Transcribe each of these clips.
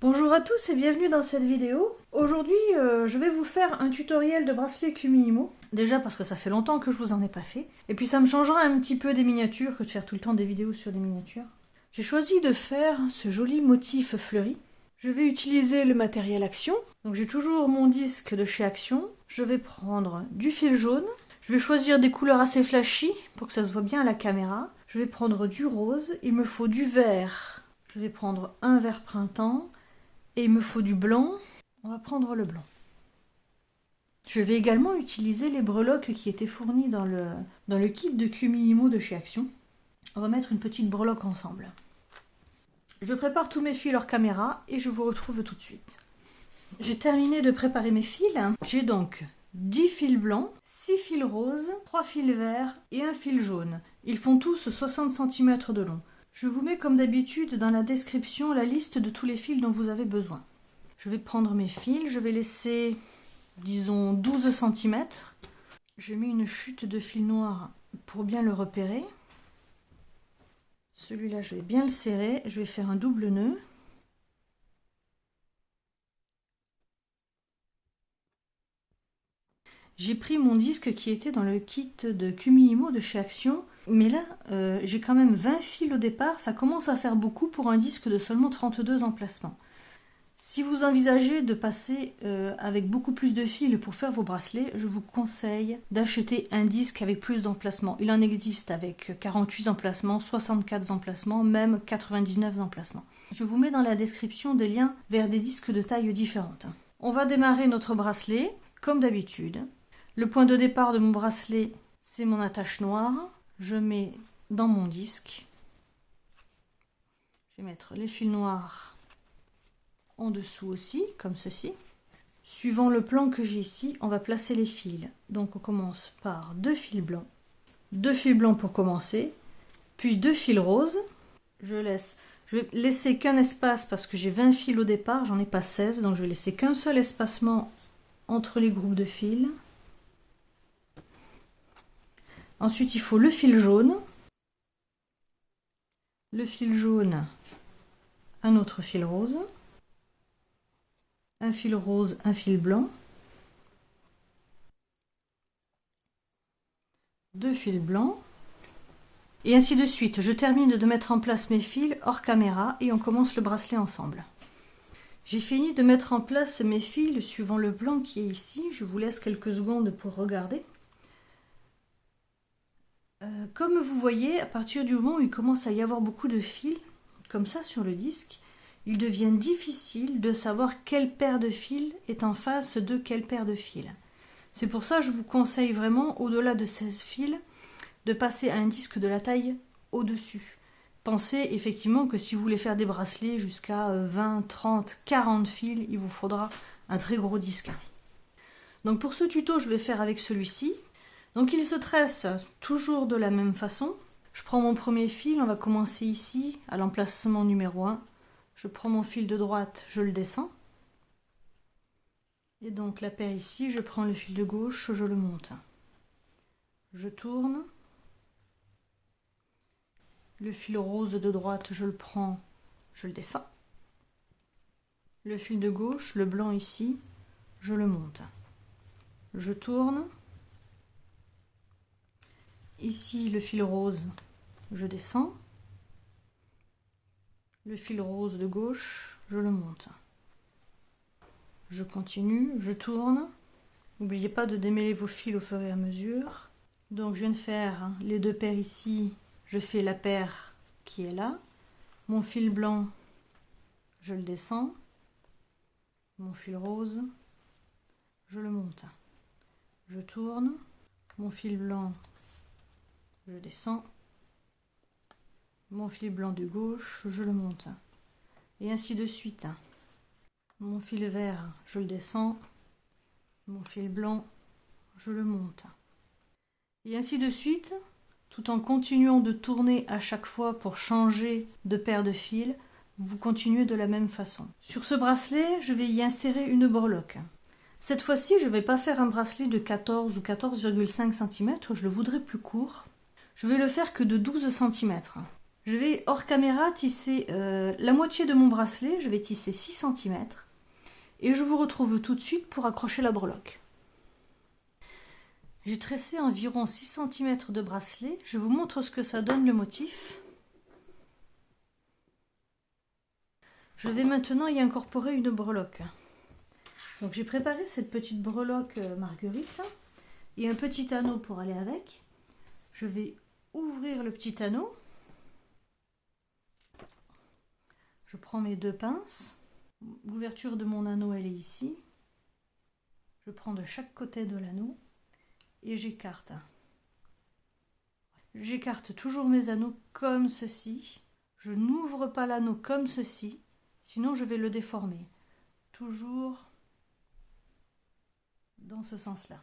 Bonjour à tous et bienvenue dans cette vidéo. Aujourd'hui, je vais vous faire un tutoriel de bracelet Kumihimo. Déjà parce que ça fait longtemps que je vous en ai pas fait. Et puis ça me changera un petit peu des miniatures que de faire tout le temps des vidéos sur des miniatures. J'ai choisi de faire ce joli motif fleuri. Je vais utiliser le matériel Action. Donc j'ai toujours mon disque de chez Action. Je vais prendre du fil jaune. Je vais choisir des couleurs assez flashy pour que ça se voit bien à la caméra. Je vais prendre du rose. Il me faut du vert. Je vais prendre un vert printemps. Et il me faut du blanc, on va prendre le blanc. Je vais également utiliser les breloques qui étaient fournies dans le kit de Kumihimo de chez Action. On va mettre une petite breloque ensemble. Je prépare tous mes fils hors caméra et je vous retrouve tout de suite. J'ai terminé de préparer mes fils. J'ai donc 10 fils blancs, 6 fils roses, 3 fils verts et un fil jaune. Ils font tous 60 cm de long. Je vous mets comme d'habitude dans la description la liste de tous les fils dont vous avez besoin. Je vais prendre mes fils, je vais laisser, disons, 12 cm. Je mets une chute de fil noir pour bien le repérer. Celui-là, je vais bien le serrer, je vais faire un double nœud. J'ai pris mon disque qui était dans le kit de Kumihimo de chez Action. Mais là, j'ai quand même 20 fils au départ. Ça commence à faire beaucoup pour un disque de seulement 32 emplacements. Si vous envisagez de passer avec beaucoup plus de fils pour faire vos bracelets, je vous conseille d'acheter un disque avec plus d'emplacements. Il en existe avec 48 emplacements, 64 emplacements, même 99 emplacements. Je vous mets dans la description des liens vers des disques de taille différentes. On va démarrer notre bracelet comme d'habitude. Le point de départ de mon bracelet, c'est mon attache noire. Je mets dans mon disque. Je vais mettre les fils noirs en dessous aussi, comme ceci. Suivant le plan que j'ai ici, on va placer les fils. Donc on commence par 2 fils blancs. 2 fils blancs pour commencer, puis 2 fils roses. Je vais laisser qu'un espace parce que j'ai 20 fils au départ, j'en ai pas 16, donc je vais laisser qu'un seul espacement entre les groupes de fils. Ensuite, il faut le fil jaune. Le fil jaune, un autre fil rose. Un fil rose, un fil blanc. 2 fils blancs. Et ainsi de suite. Je termine de mettre en place mes fils hors caméra et on commence le bracelet ensemble. J'ai fini de mettre en place mes fils suivant le plan qui est ici. Je vous laisse quelques secondes pour regarder. Comme vous voyez, à partir du moment où il commence à y avoir beaucoup de fils, comme ça sur le disque, il devient difficile de savoir quelle paire de fils est en face de quelle paire de fils. C'est pour ça que je vous conseille vraiment, au-delà de 16 fils, de passer à un disque de la taille au-dessus. Pensez effectivement que si vous voulez faire des bracelets jusqu'à 20, 30, 40 fils, il vous faudra un très gros disque. Donc pour ce tuto, je vais faire avec celui-ci. Donc il se tresse toujours de la même façon. Je prends mon premier fil, on va commencer ici à l'emplacement numéro 1. Je prends mon fil de droite, je le descends. Et donc la paire ici, je prends le fil de gauche, je le monte. Je tourne. Le fil rose de droite, je le prends, je le descends. Le fil de gauche, le blanc ici, je le monte. Je tourne. Ici, le fil rose, je descends. Le fil rose de gauche, je le monte. Je continue, je tourne. N'oubliez pas de démêler vos fils au fur et à mesure. Donc je viens de faire les 2 paires ici. Je fais la paire qui est là. Mon fil blanc, je le descends. Mon fil rose, je le monte. Je tourne. Mon fil blanc, je descends. Mon fil blanc de gauche, je le monte. Et ainsi de suite. Mon fil vert, je le descends. Mon fil blanc, je le monte. Et ainsi de suite, tout en continuant de tourner à chaque fois pour changer de paire de fils, vous continuez de la même façon. Sur ce bracelet, je vais y insérer une breloque. Cette fois-ci, je ne vais pas faire un bracelet de 14 ou 14,5 cm, je le voudrais plus court. Je vais le faire que de 12 cm. Je vais hors caméra tisser la moitié de mon bracelet, je vais tisser 6 cm. Et je vous retrouve tout de suite pour accrocher la breloque. J'ai tressé environ 6 cm de bracelet. Je vous montre ce que ça donne le motif. Je vais maintenant y incorporer une breloque. Donc j'ai préparé cette petite breloque marguerite et un petit anneau pour aller avec. Je vais ouvrir le petit anneau. Je prends mes 2 pinces. L'ouverture de mon anneau, elle est ici. Je prends de chaque côté de l'anneau et j'écarte. J'écarte toujours mes anneaux comme ceci. Je n'ouvre pas l'anneau comme ceci, sinon je vais le déformer. Toujours dans ce sens-là.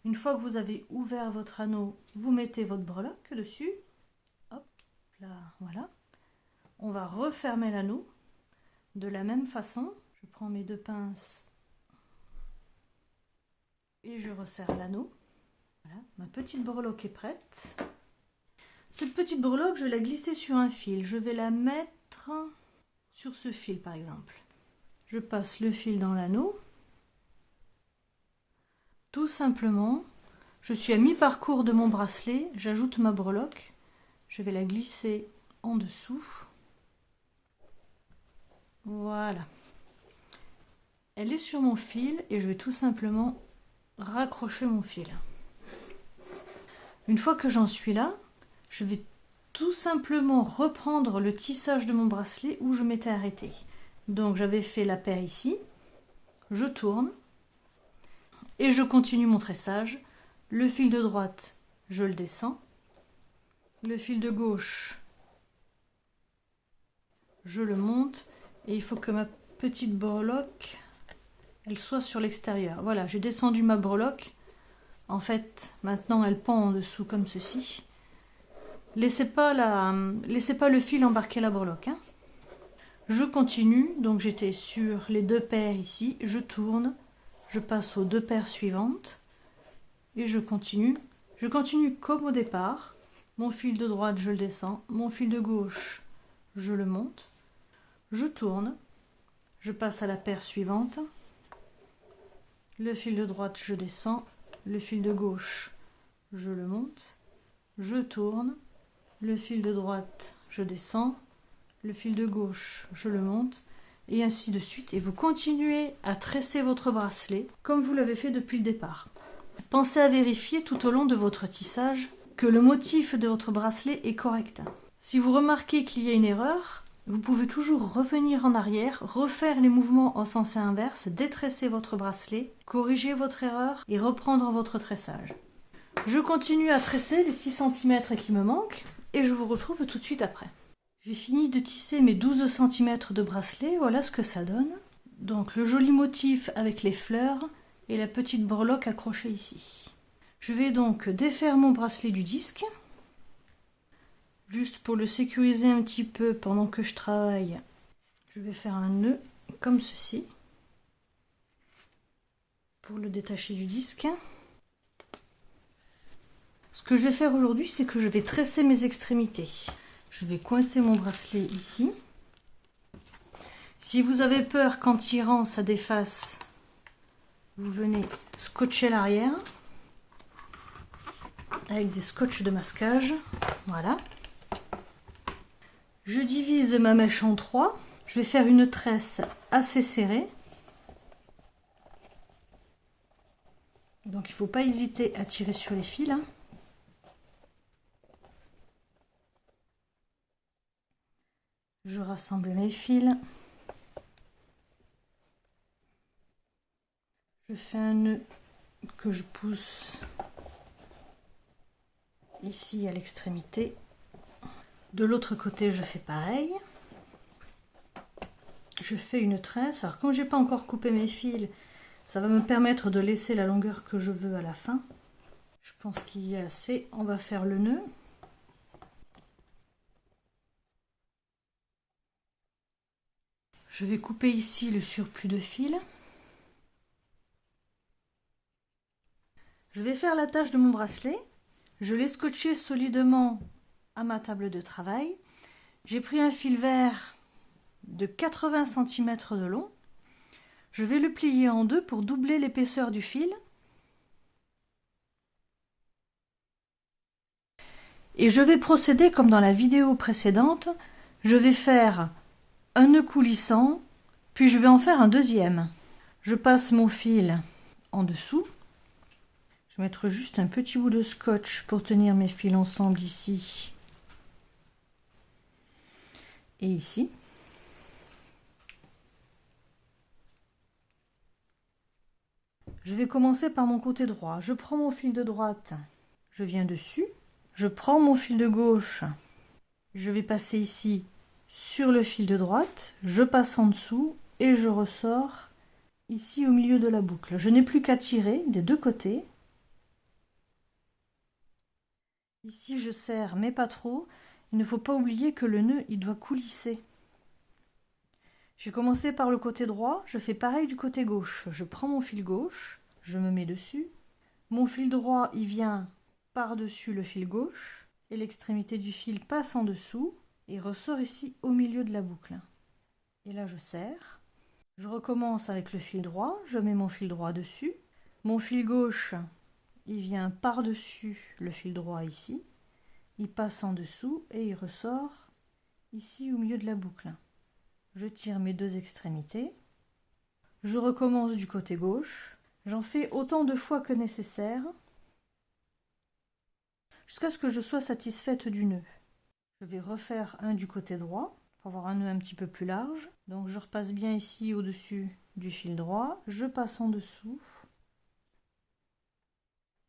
Une fois que vous avez ouvert votre anneau, vous mettez votre breloque dessus. Hop, là, voilà. On va refermer l'anneau de la même façon. Je prends mes 2 pinces et je resserre l'anneau. Voilà, ma petite breloque est prête. Cette petite breloque, je vais la glisser sur un fil. Je vais la mettre sur ce fil par exemple. Je passe le fil dans l'anneau. Tout simplement, je suis à mi-parcours de mon bracelet, j'ajoute ma breloque. Je vais la glisser en dessous. Voilà. Elle est sur mon fil et je vais tout simplement raccrocher mon fil. Une fois que j'en suis là, je vais tout simplement reprendre le tissage de mon bracelet où je m'étais arrêtée. Donc j'avais fait la paire ici, je tourne et je continue mon tressage. Le fil de droite, je le descends. Le fil de gauche, je le monte. Et il faut que ma petite breloque, elle soit sur l'extérieur. Voilà, j'ai descendu ma breloque. En fait, maintenant elle pend en dessous comme ceci. Laissez pas le fil embarquer la breloque. Hein. Je continue, donc j'étais sur les 2 paires ici. Je tourne, je passe aux 2 paires suivantes. Et je continue. Je continue comme au départ. Mon fil de droite, je le descends. Mon fil de gauche, je le monte. Je tourne, je passe à la paire suivante, le fil de droite je descends, le fil de gauche je le monte, je tourne, le fil de droite je descends, le fil de gauche je le monte, et ainsi de suite. Et vous continuez à tresser votre bracelet comme vous l'avez fait depuis le départ. Pensez à vérifier tout au long de votre tissage que le motif de votre bracelet est correct. Si vous remarquez qu'il y a une erreur, vous pouvez toujours revenir en arrière, refaire les mouvements en sens inverse, détresser votre bracelet, corriger votre erreur et reprendre votre tressage. Je continue à tresser les 6 cm qui me manquent et je vous retrouve tout de suite après. J'ai fini de tisser mes 12 cm de bracelet, voilà ce que ça donne. Donc le joli motif avec les fleurs et la petite breloque accrochée ici. Je vais donc défaire mon bracelet du disque. Juste pour le sécuriser un petit peu pendant que je travaille, je vais faire un nœud comme ceci pour le détacher du disque. Ce que je vais faire aujourd'hui, c'est que je vais tresser mes extrémités. Je vais coincer mon bracelet ici. Si vous avez peur qu'en tirant ça défasse, vous venez scotcher l'arrière avec des scotch de masquage. Voilà. Je divise ma mèche en 3. Je vais faire une tresse assez serrée. Donc il ne faut pas hésiter à tirer sur les fils. Hein. Je rassemble mes fils. Je fais un nœud que je pousse ici à l'extrémité. De l'autre côté, je fais pareil. Je fais une tresse. Alors, comme j'ai pas encore coupé mes fils, ça va me permettre de laisser la longueur que je veux à la fin. Je pense qu'il y a assez. On va faire le nœud. Je vais couper ici le surplus de fil. Je vais faire l'attache de mon bracelet. Je l'ai scotché solidement à ma table de travail. J'ai pris un fil vert de 80 cm de long. Je vais le plier en deux pour doubler l'épaisseur du fil. Et je vais procéder comme dans la vidéo précédente. Je vais faire un nœud coulissant, puis je vais en faire un deuxième. Je passe mon fil en dessous. Je vais mettre juste un petit bout de scotch pour tenir mes fils ensemble ici et ici. Je vais commencer par mon côté droit. Je prends mon fil de droite, je viens dessus. Je prends mon fil de gauche, je vais passer ici sur le fil de droite, je passe en dessous et je ressors ici au milieu de la boucle. Je n'ai plus qu'à tirer des deux côtés. Ici je serre mais pas trop. Il ne faut pas oublier que le nœud il doit coulisser. J'ai commencé par le côté droit, je fais pareil du côté gauche. Je prends mon fil gauche, je me mets dessus. Mon fil droit il vient par-dessus le fil gauche et l'extrémité du fil passe en dessous et ressort ici au milieu de la boucle. Et là je serre. Je recommence avec le fil droit, je mets mon fil droit dessus. Mon fil gauche, il vient par-dessus le fil droit ici. Il passe en dessous et il ressort ici au milieu de la boucle. Je tire mes deux extrémités. Je recommence du côté gauche. J'en fais autant de fois que nécessaire, jusqu'à ce que je sois satisfaite du nœud. Je vais refaire un du côté droit pour avoir un nœud un petit peu plus large. Donc je repasse bien ici au-dessus du fil droit, je passe en dessous.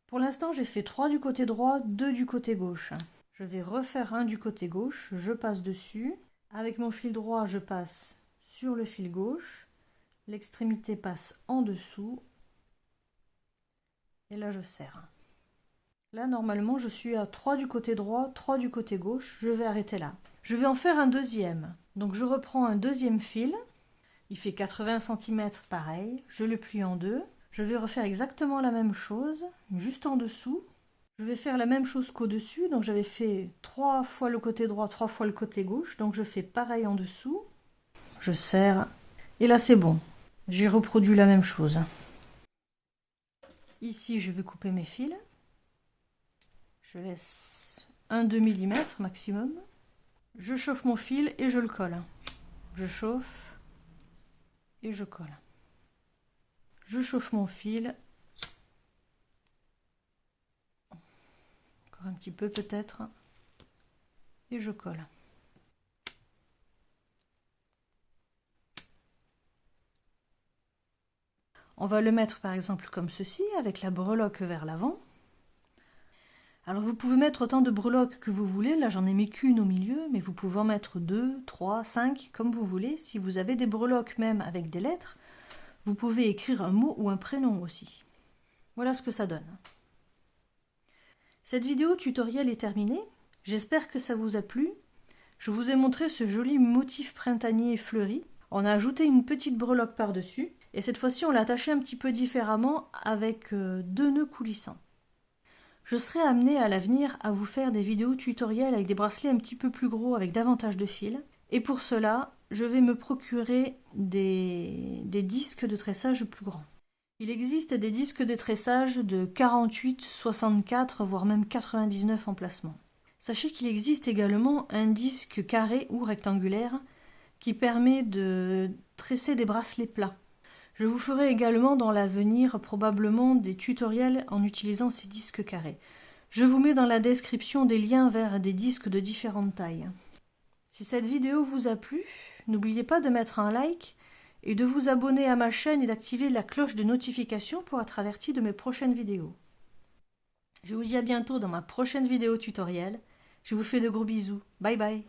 Pour l'instant j'ai fait 3 du côté droit, 2 du côté gauche. Je vais refaire un du côté gauche, je passe dessus. Avec mon fil droit je passe sur le fil gauche, l'extrémité passe en dessous et là je serre. Là, normalement, je suis à 3 du côté droit, 3 du côté gauche. Je vais arrêter là. Je vais en faire un deuxième. Donc, je reprends un deuxième fil. Il fait 80 cm pareil. Je le plie en deux. Je vais refaire exactement la même chose, juste en dessous. Je vais faire la même chose qu'au-dessus. Donc, j'avais fait 3 fois le côté droit, 3 fois le côté gauche. Donc, je fais pareil en dessous. Je serre. Et là, c'est bon. J'ai reproduit la même chose. Ici, je vais couper mes fils. Je laisse 1-2 mm maximum. Je chauffe mon fil et je le colle. Je chauffe et je colle. Je chauffe mon fil. Encore un petit peu peut-être. Et je colle. On va le mettre par exemple comme ceci, avec la breloque vers l'avant. Alors vous pouvez mettre autant de breloques que vous voulez, là j'en ai mis qu'une au milieu, mais vous pouvez en mettre 2, 3, 5, comme vous voulez. Si vous avez des breloques même avec des lettres, vous pouvez écrire un mot ou un prénom aussi. Voilà ce que ça donne. Cette vidéo tutoriel est terminée, j'espère que ça vous a plu. Je vous ai montré ce joli motif printanier fleuri. On a ajouté une petite breloque par-dessus, et cette fois-ci on l'a attaché un petit peu différemment avec 2 nœuds coulissants. Je serai amenée à l'avenir à vous faire des vidéos tutoriels avec des bracelets un petit peu plus gros avec davantage de fils. Et pour cela, je vais me procurer des disques de tressage plus grands. Il existe des disques de tressage de 48, 64, voire même 99 emplacements. Sachez qu'il existe également un disque carré ou rectangulaire qui permet de tresser des bracelets plats. Je vous ferai également dans l'avenir probablement des tutoriels en utilisant ces disques carrés. Je vous mets dans la description des liens vers des disques de différentes tailles. Si cette vidéo vous a plu, n'oubliez pas de mettre un like et de vous abonner à ma chaîne et d'activer la cloche de notification pour être averti de mes prochaines vidéos. Je vous dis à bientôt dans ma prochaine vidéo tutoriel. Je vous fais de gros bisous. Bye bye.